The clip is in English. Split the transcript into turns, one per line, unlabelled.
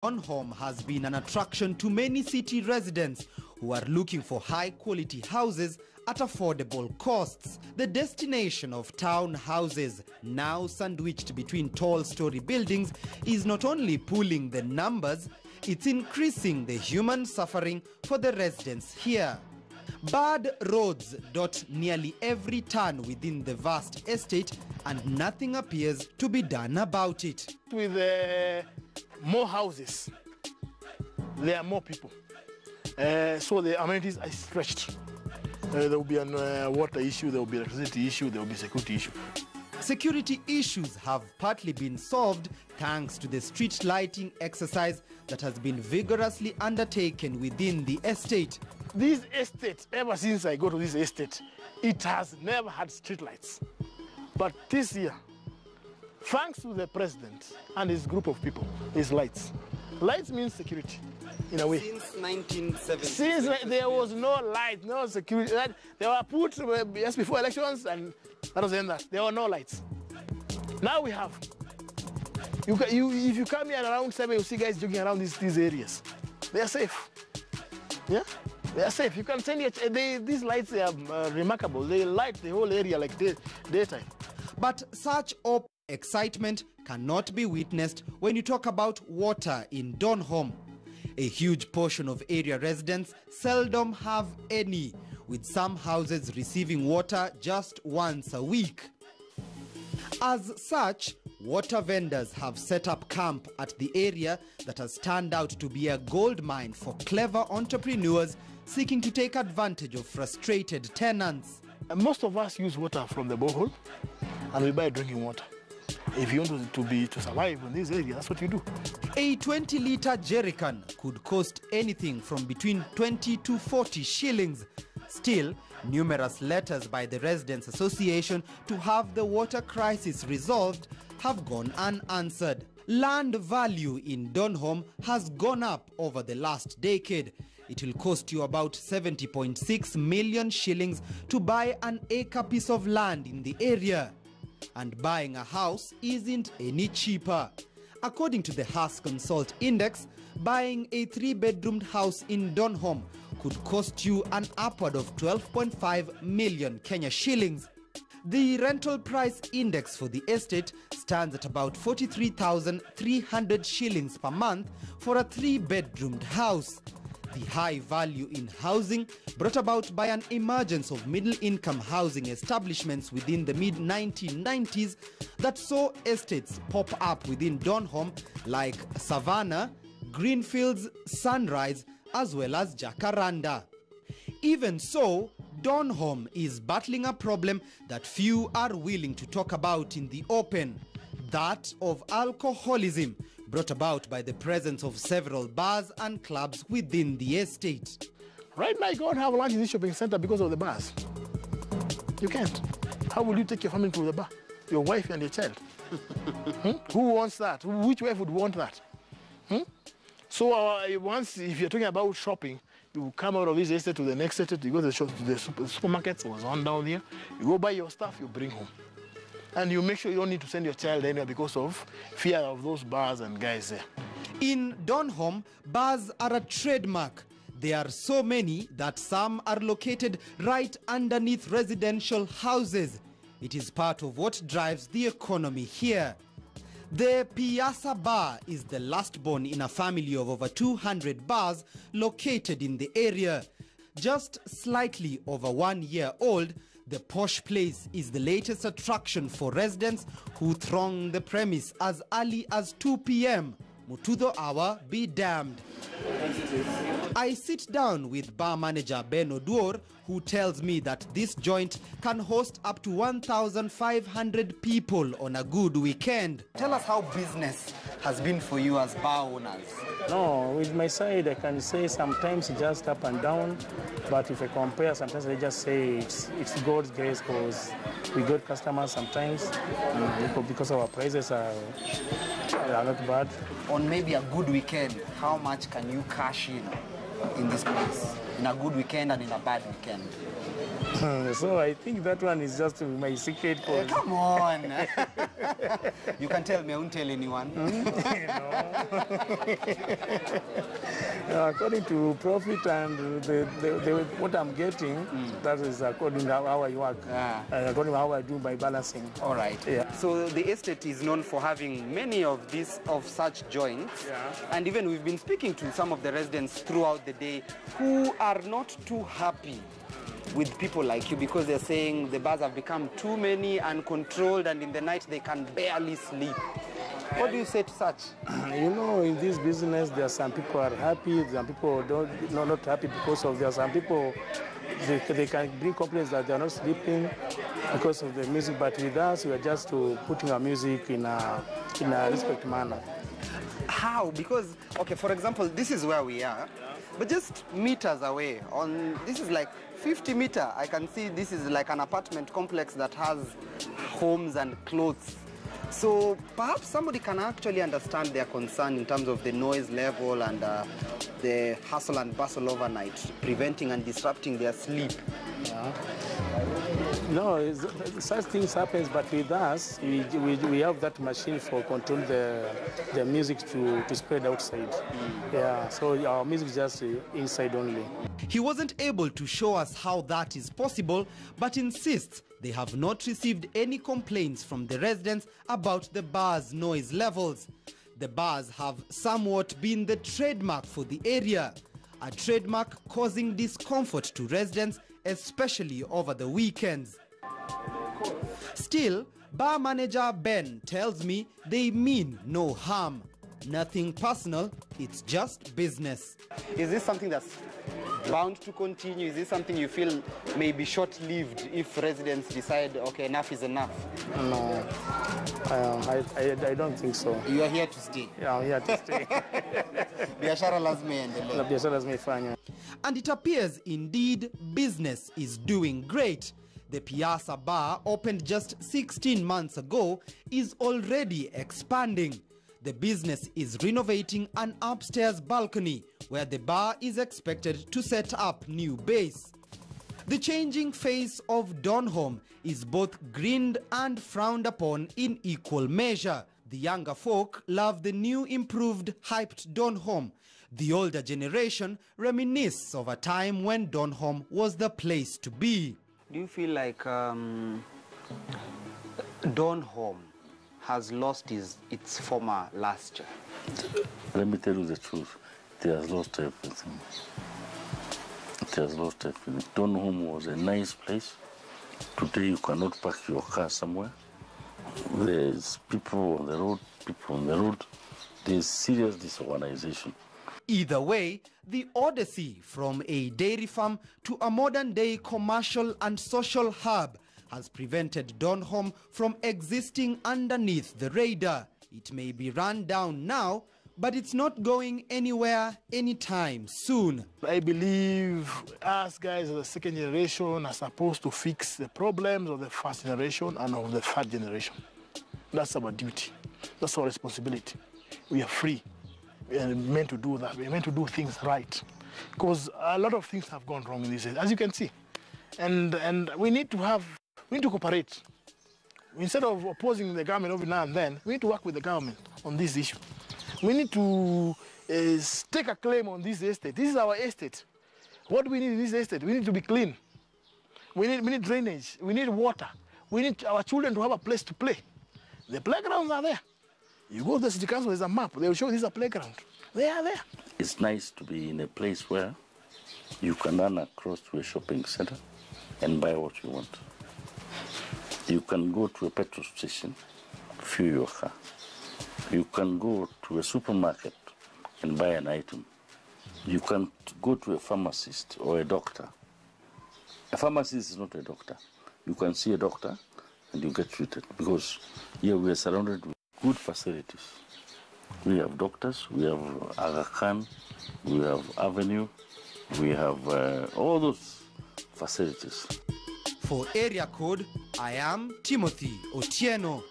Donholm has been an attraction to many city residents who are looking for high-quality houses at affordable costs. The destination of town houses, now sandwiched between tall-story buildings, is not only pulling the numbers, it's increasing the human suffering for the residents here. Bad roads dot nearly every turn within the vast estate, and nothing appears to be done about it.
With more houses, there are more people, so the amenities are stretched. There will be a water issue, there will be an electricity issue, there will be a security issue.
Security issues have partly been solved thanks to the street lighting exercise that has been vigorously undertaken within the estate.
This estate, ever since I go to this estate, it has never had street lights. But this year, thanks to the president and his group of people, his lights. Lights means security, in a way.
Since 1970.
Since there was no light, no security. They were put just before elections, and that was the end of that. There were no lights. Now we have. If you come here around 7, you see guys jogging around these areas. They are safe. Yeah? They are safe. You can send these lights, they are remarkable. They light the whole area like daytime.
But such excitement cannot be witnessed when you talk about water in Donholm. A huge portion of area residents seldom have any, with some houses receiving water just once a week. As such, water vendors have set up camp at the area that has turned out to be a gold mine for clever entrepreneurs seeking to take advantage of frustrated tenants.
Most of us use water from the borehole, and we buy drinking water. If you want to survive in this area, that's what you do.
A 20-litre jerrycan could cost anything from between 20 to 40 shillings. Still, numerous letters by the Residents' Association to have the water crisis resolved have gone unanswered. Land value in Donholm has gone up over the last decade. It will cost you about 70.6 million shillings to buy an acre piece of land in the area. And buying a house isn't any cheaper. According to the House Consult Index, buying a 3-bedroomed house in Donholm could cost you an upward of 12.5 million Kenya shillings. The rental price index for the estate stands at about 43,300 shillings per month for a 3-bedroomed house. The high value in housing, brought about by an emergence of middle-income housing establishments within the mid-1990s that saw estates pop up within Donholm like Savannah, Greenfields, Sunrise, as well as Jacaranda. Even so, Donholm is battling a problem that few are willing to talk about in the open, that of alcoholism, brought about by the presence of several bars and clubs within the estate.
Right now, you can't have lunch in this shopping center because of the bars. You can't. How will you take your family to the bar? Your wife and your child. Who wants that? Which wife would want that? So once, if you're talking about shopping, you come out of this estate to the next estate, you go to the supermarkets, was on down there, you go buy your stuff, you bring home. And you make sure you don't need to send your child anywhere because of fear of those bars and guys there.
In Donholm, bars are a trademark. There are so many that some are located right underneath residential houses. It is part of what drives the economy here. The Piazza Bar is the last born in a family of over 200 bars located in the area. Just slightly over 1 year old, the posh place is the latest attraction for residents who throng the premise as early as 2 p.m. Mutudo hour be damned. I sit down with bar manager Ben Oduor, who tells me that this joint can host up to 1,500 people on a good weekend. Tell us how business has been for you as bar owners.
No, with my side, I can say sometimes just up and down. But if I compare, sometimes I just say it's God's grace because we got customers sometimes because our prices are not bad.
On maybe a good weekend, how much can you cash in this place? In a good weekend and in a bad weekend?
So I think that one is just my secret code.
Come on. You can tell me, I won't tell anyone.
According to profit and what I'm getting, that is according to how I work, and according to how I do my balancing.
All right.
Yeah.
So the estate is known for having many of such joints.
Yeah.
And even we've been speaking to some of the residents throughout the day who are not too happy with people like you because they're saying the bars have become too many, uncontrolled, and in the night they can barely sleep. What do you say to such?
You know, in this business, there are some people are happy, some people not happy because of there are some people, they can bring complaints that they are not sleeping because of the music, but with us, we are just putting our music in a respect manner.
How? Because, okay, for example, this is where we are, but just meters away, this is like 50 meters, I can see this is like an apartment complex that has homes and clothes. So perhaps somebody can actually understand their concern in terms of the noise level and the hustle and bustle overnight, preventing and disrupting their sleep.
Yeah. No, such things happen, but with us, we have that machine for control the music to spread outside. Yeah, so our music is just inside only.
He wasn't able to show us how that is possible, but insists they have not received any complaints from the residents about the bar's noise levels. The bars have somewhat been the trademark for the area, a trademark causing discomfort to residents, especially over the weekends. Still, bar manager Ben tells me they mean no harm. Nothing personal, it's just business. Is this something that's bound to continue? Is this something you feel may be short-lived if residents decide, okay, enough is enough?
No, I don't think so.
You are here to stay?
Yeah, I'm here to stay.
Biashara lazima iendelee.
Biashara lazima ifanywe.
And it appears indeed business is doing great. The Piazza Bar, opened just 16 months ago, is already expanding. The business is renovating an upstairs balcony where the bar is expected to set up new base. The changing face of Donholm is both grinned and frowned upon in equal measure. The younger folk love the new improved hyped Donholm. The older generation reminisce of a time when Donholm was the place to be. Do you feel like Donholm has lost its former luster?
Let me tell you the truth. It has lost everything. It has lost everything. Donholm was a nice place. Today you cannot park your car somewhere. There's people on the road. There's serious disorganization.
Either way, the odyssey from a dairy farm to a modern-day commercial and social hub has prevented Donholm from existing underneath the radar. It may be run down now, but it's not going anywhere anytime soon.
I believe us guys of the second generation are supposed to fix the problems of the first generation and of the third generation. That's our duty. That's our responsibility. We are free. We are meant to do that. We are meant to do things right. Because a lot of things have gone wrong in this, as you can see. And we need to cooperate. Instead of opposing the government every now and then, we need to work with the government on this issue. We need to take a claim on this estate. This is our estate. What do we need in this estate? We need to be clean. We need drainage. We need water. We need our children to have a place to play. The playgrounds are there. You go to the city council, there's a map. They will show you this is a playground. They are there.
It's nice to be in a place where you can run across to a shopping center and buy what you want. You can go to a petrol station, fuel your car. You can go to a supermarket and buy an item. You can go to a pharmacist or a doctor. A pharmacist is not a doctor. You can see a doctor and you get treated because here we are surrounded with good facilities. We have doctors, we have Aga Khan, we have Avenue, we have all those facilities.
For Area Code, I am Timothy Otieno.